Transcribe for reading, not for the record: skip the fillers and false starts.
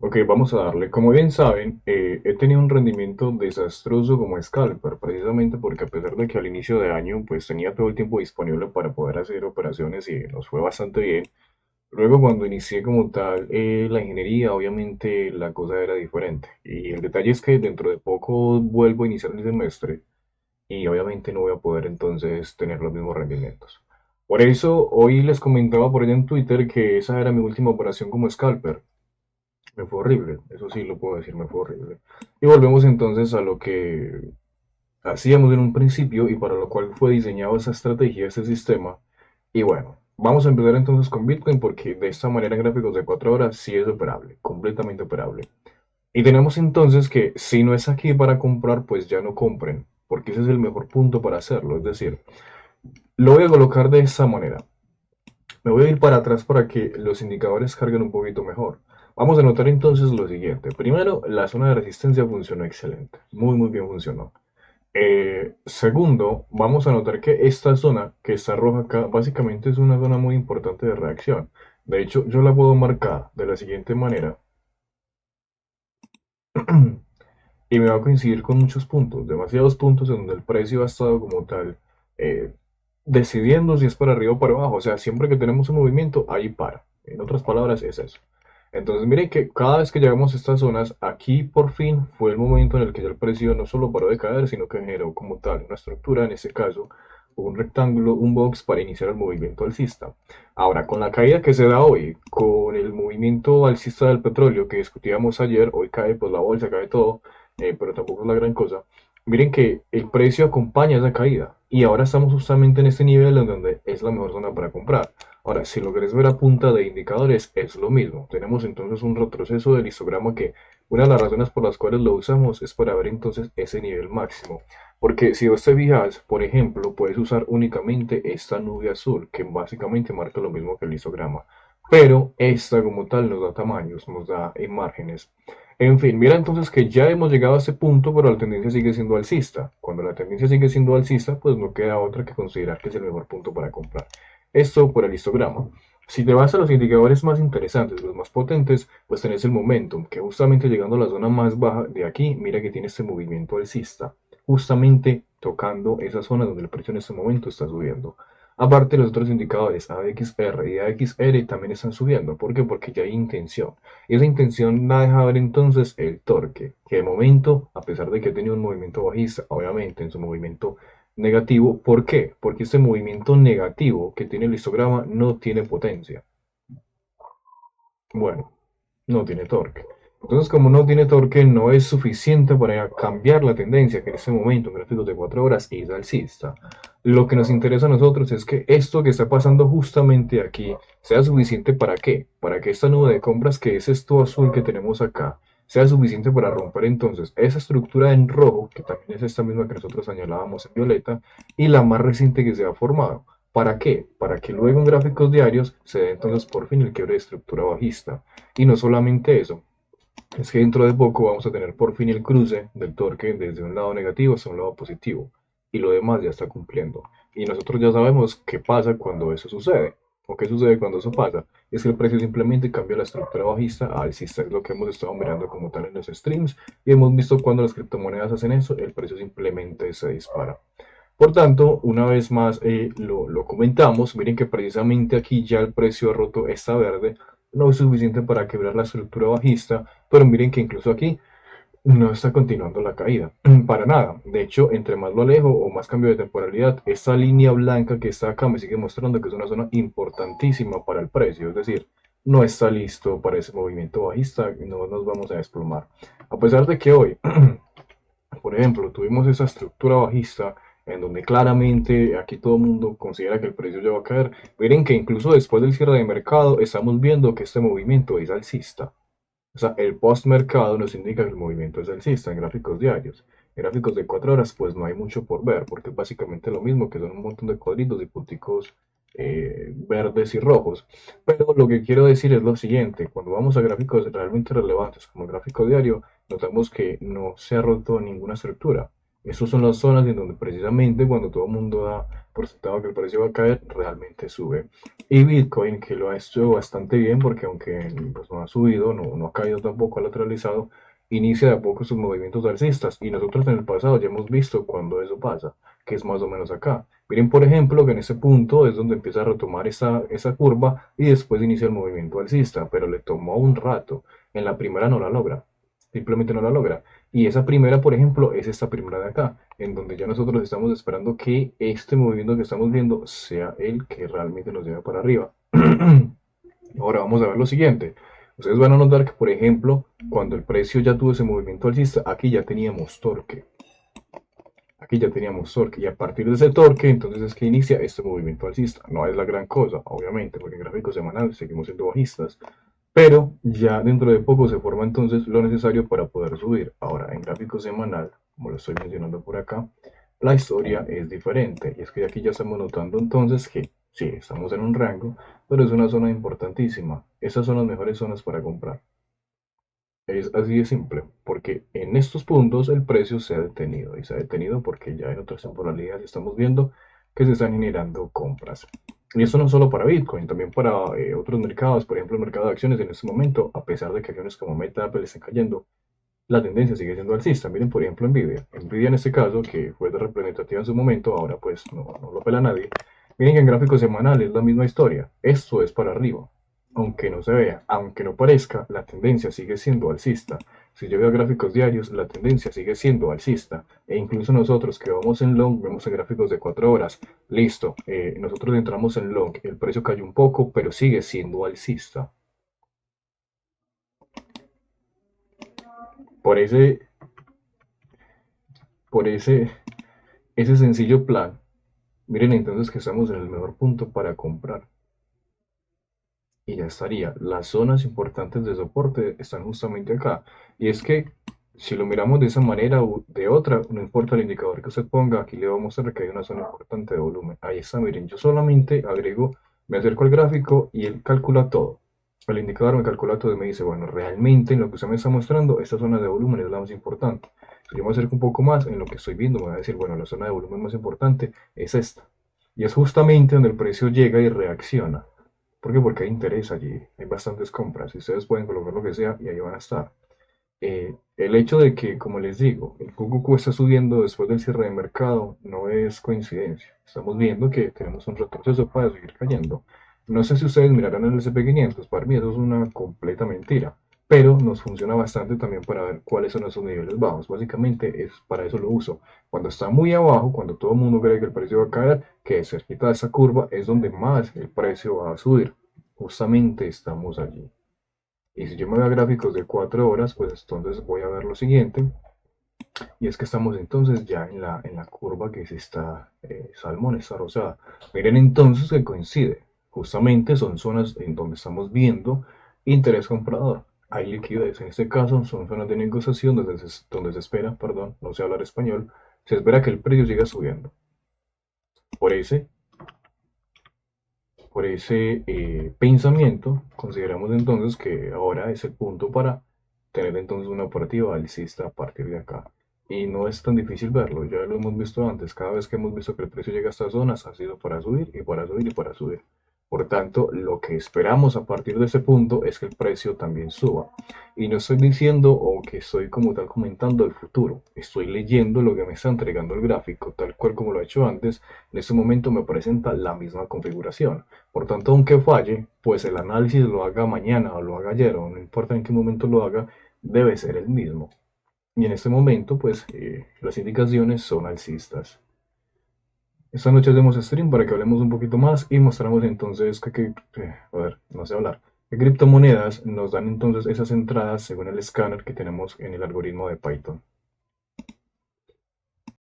Ok, vamos a darle. Como bien saben, he tenido un rendimiento desastroso como scalper, precisamente porque a pesar de que al inicio de año pues tenía todo el tiempo disponible para poder hacer operaciones y nos fue bastante bien, luego cuando inicié como tal la ingeniería, obviamente la cosa era diferente. Y el detalle es que dentro de poco vuelvo a iniciar el semestre y obviamente no voy a poder entonces tener los mismos rendimientos. Por eso hoy les comentaba por allá en Twitter que esa era mi última operación como scalper. Me fue horrible, eso sí lo puedo decir, me fue horrible. Y volvemos entonces a lo que hacíamos en un principio y para lo cual fue diseñado esa estrategia, ese sistema. Y bueno, vamos a empezar entonces con Bitcoin porque de esta manera en gráficos de 4 horas sí es operable, completamente operable. Y tenemos entonces que si no es aquí para comprar, pues ya no compren, porque ese es el mejor punto para hacerlo. Es decir, lo voy a colocar de esta manera. Me voy a ir para atrás para que los indicadores carguen un poquito mejor. Vamos a notar entonces lo siguiente. Primero, la zona de resistencia funcionó excelente. Muy, muy bien funcionó. Segundo, vamos a notar que esta zona que está roja acá, básicamente es una zona muy importante de reacción. De hecho, yo la puedo marcar de la siguiente manera y me va a coincidir con muchos puntos, demasiados puntos en donde el precio ha estado como tal eh, decidiendo si es para arriba o para abajo. O sea, siempre que tenemos un movimiento, ahí para. En otras palabras, es eso. Entonces, miren que cada vez que llegamos a estas zonas, aquí por fin fue el momento en el que ya el precio no solo paró de caer, sino que generó como tal una estructura, en este caso, un rectángulo, un box para iniciar el movimiento alcista. Ahora, con la caída que se da hoy, con el movimiento alcista del petróleo que discutíamos ayer, hoy cae pues la bolsa, cae todo, pero tampoco es la gran cosa. Miren que el precio acompaña esa caída y ahora estamos justamente en este nivel en donde es la mejor zona para comprar. Ahora, si lo querés ver a punta de indicadores, es lo mismo. Tenemos entonces un retroceso del histograma que una de las razones por las cuales lo usamos es para ver entonces ese nivel máximo. Porque si vos te fijas, por ejemplo, puedes usar únicamente esta nube azul, que básicamente marca lo mismo que el histograma. Pero esta como tal nos da tamaños, nos da márgenes. En fin, mira entonces que ya hemos llegado a ese punto, pero la tendencia sigue siendo alcista. Cuando la tendencia sigue siendo alcista, pues no queda otra que considerar que es el mejor punto para comprar. Esto por el histograma. Si te vas a los indicadores más interesantes, los más potentes, pues tenés el momentum, que justamente llegando a la zona más baja de aquí, mira que tiene este movimiento alcista, justamente tocando esa zona donde el precio en este momento está subiendo. Aparte, los otros indicadores AXR y AXR también están subiendo. ¿Por qué? Porque ya hay intención. Y esa intención la deja ver entonces el torque, que de momento, a pesar de que ha tenido un movimiento bajista, obviamente en su movimiento negativo. ¿Por qué? Porque este movimiento negativo que tiene el histograma no tiene potencia. Bueno, no tiene torque. Entonces, como no tiene torque, no es suficiente para cambiar la tendencia que en este momento, en gráficos de 4 horas, es alcista. Lo que nos interesa a nosotros es que esto que está pasando justamente aquí sea suficiente para qué? Para que esta nube de compras, que es esto azul que tenemos acá, sea suficiente para romper entonces esa estructura en rojo, que también es esta misma que nosotros señalábamos en violeta, y la más reciente que se ha formado. ¿Para qué? Para que luego en gráficos diarios se dé entonces por fin el quiebre de estructura bajista. Y no solamente eso, es que dentro de poco vamos a tener por fin el cruce del torque desde un lado negativo hasta un lado positivo. Y lo demás ya está cumpliendo. Y nosotros ya sabemos qué pasa cuando eso sucede. ¿O qué sucede cuando eso pasa? Es que el precio simplemente cambia la estructura bajista a alcista. Es lo que hemos estado mirando como tal en los streams. Y hemos visto cuando las criptomonedas hacen eso, el precio simplemente se dispara. Por tanto, una vez más lo comentamos, miren que precisamente aquí ya el precio ha roto esta verde, no es suficiente para quebrar la estructura bajista, pero miren que incluso aquí no está continuando la caída, para nada. De hecho, entre más lo alejo o más cambio de temporalidad, esta línea blanca que está acá me sigue mostrando que es una zona importantísima para el precio, es decir, no está listo para ese movimiento bajista y no nos vamos a desplomar. A pesar de que hoy por ejemplo, tuvimos esa estructura bajista en donde claramente aquí todo el mundo considera que el precio ya va a caer. Miren que incluso después del cierre de mercado estamos viendo que este movimiento es alcista. O sea, el post-mercado nos indica que el movimiento es alcista en gráficos diarios. En gráficos de 4 horas, pues no hay mucho por ver, porque es básicamente lo mismo, que son un montón de cuadritos y punticos verdes y rojos. Pero lo que quiero decir es lo siguiente, cuando vamos a gráficos realmente relevantes como el gráfico diario, notamos que no se ha roto ninguna estructura. Estas son las zonas en donde precisamente cuando todo el mundo da por sentado que el precio va a caer, realmente sube. Y Bitcoin, que lo ha hecho bastante bien, porque aunque pues, no ha subido, no ha caído tampoco, ha lateralizado, inicia de a poco sus movimientos alcistas. Y nosotros en el pasado ya hemos visto cuando eso pasa, que es más o menos acá. Miren, por ejemplo, que en ese punto es donde empieza a retomar esa curva y después inicia el movimiento alcista, pero le tomó un rato. En la primera no la logra, simplemente no la logra. Y esa primera, por ejemplo, es esta primera de acá, en donde ya nosotros estamos esperando que este movimiento que estamos viendo sea el que realmente nos lleve para arriba. Ahora vamos a ver lo siguiente. Ustedes van a notar que, por ejemplo, cuando el precio ya tuvo ese movimiento alcista, aquí ya teníamos torque. Aquí ya teníamos torque y a partir de ese torque entonces es que inicia este movimiento alcista. No es la gran cosa, obviamente, porque en gráfico semanal seguimos siendo bajistas, pero ya dentro de poco se forma entonces lo necesario para poder subir. Ahora, en gráfico semanal, como lo estoy mencionando por acá, la historia es diferente y es que aquí ya estamos notando entonces que sí, estamos en un rango, pero es una zona importantísima. Esas son las mejores zonas para comprar. Es así de simple, porque en estos puntos el precio se ha detenido y se ha detenido porque ya en otras temporalidades estamos viendo que se están generando compras. Y esto no solo para Bitcoin, también para otros mercados, por ejemplo el mercado de acciones en este momento, a pesar de que acciones como Meta, Apple están cayendo, la tendencia sigue siendo alcista. Miren por ejemplo Nvidia. Nvidia en este caso, que fue representativa en su momento, ahora pues no lo pela nadie. Miren que en gráfico semanal es la misma historia. Esto es para arriba. Aunque no se vea, aunque no parezca, la tendencia sigue siendo alcista. Si yo veo gráficos diarios, la tendencia sigue siendo alcista. E incluso nosotros que vamos en long, vemos en gráficos de 4 horas. Listo, nosotros entramos en long, el precio cayó un poco, pero sigue siendo alcista. Por ese, por ese sencillo plan, miren entonces que estamos en el mejor punto para comprar. Y ya estaría. Las zonas importantes de soporte están justamente acá. Y es que si lo miramos de esa manera o de otra, no importa el indicador que usted ponga, aquí le va a mostrar que hay una zona importante de volumen. Ahí está, miren, yo solamente agrego, me acerco al gráfico y él calcula todo. El indicador me calcula todo y me dice, bueno, realmente en lo que usted me está mostrando, esta zona de volumen es la más importante. Si yo me acerco un poco más, en lo que estoy viendo, me va a decir, bueno, la zona de volumen más importante es esta. Y es justamente donde el precio llega y reacciona. ¿Por qué? Porque hay interés allí, hay bastantes compras y ustedes pueden colocar lo que sea y ahí van a estar. El hecho de que, como les digo, el QQQ está subiendo después del cierre de mercado no es coincidencia. Estamos viendo que tenemos un retroceso para seguir cayendo. No sé si ustedes mirarán el SP500, para mí eso es una completa mentira, pero nos funciona bastante también para ver cuáles son esos niveles bajos. Básicamente es para eso lo uso. Cuando está muy abajo, cuando todo el mundo cree que el precio va a caer, que cerquita de esa curva es donde más el precio va a subir. Justamente estamos allí. Y si yo me voy a gráficos de 4 horas, pues entonces voy a ver lo siguiente. Y es que estamos entonces ya en la curva que se está, salmón, está rosada. Miren entonces que coincide. Justamente son zonas en donde estamos viendo interés comprador. Hay liquidez. En este caso son zonas de negociación donde se espera, perdón, no sé hablar español, se espera que el precio siga subiendo. Por ese Por ese pensamiento, consideramos entonces que ahora es el punto para tener entonces una operativa alcista a partir de acá. Y no es tan difícil verlo, ya lo hemos visto antes. Cada vez que hemos visto que el precio llega a estas zonas ha sido para subir y para subir y para subir. Por tanto, lo que esperamos a partir de ese punto es que el precio también suba. Y no estoy diciendo o que estoy como tal comentando el futuro. Estoy leyendo lo que me está entregando el gráfico, tal cual como lo he hecho antes. En este momento me presenta la misma configuración. Por tanto, aunque falle, pues el análisis lo haga mañana o lo haga ayer o no importa en qué momento lo haga, debe ser el mismo. Y en este momento, pues las indicaciones son alcistas. Esta noche hacemos stream para que hablemos un poquito más y mostramos entonces a ver, no sé hablar, qué criptomonedas nos dan entonces esas entradas según el escáner que tenemos en el algoritmo de Python.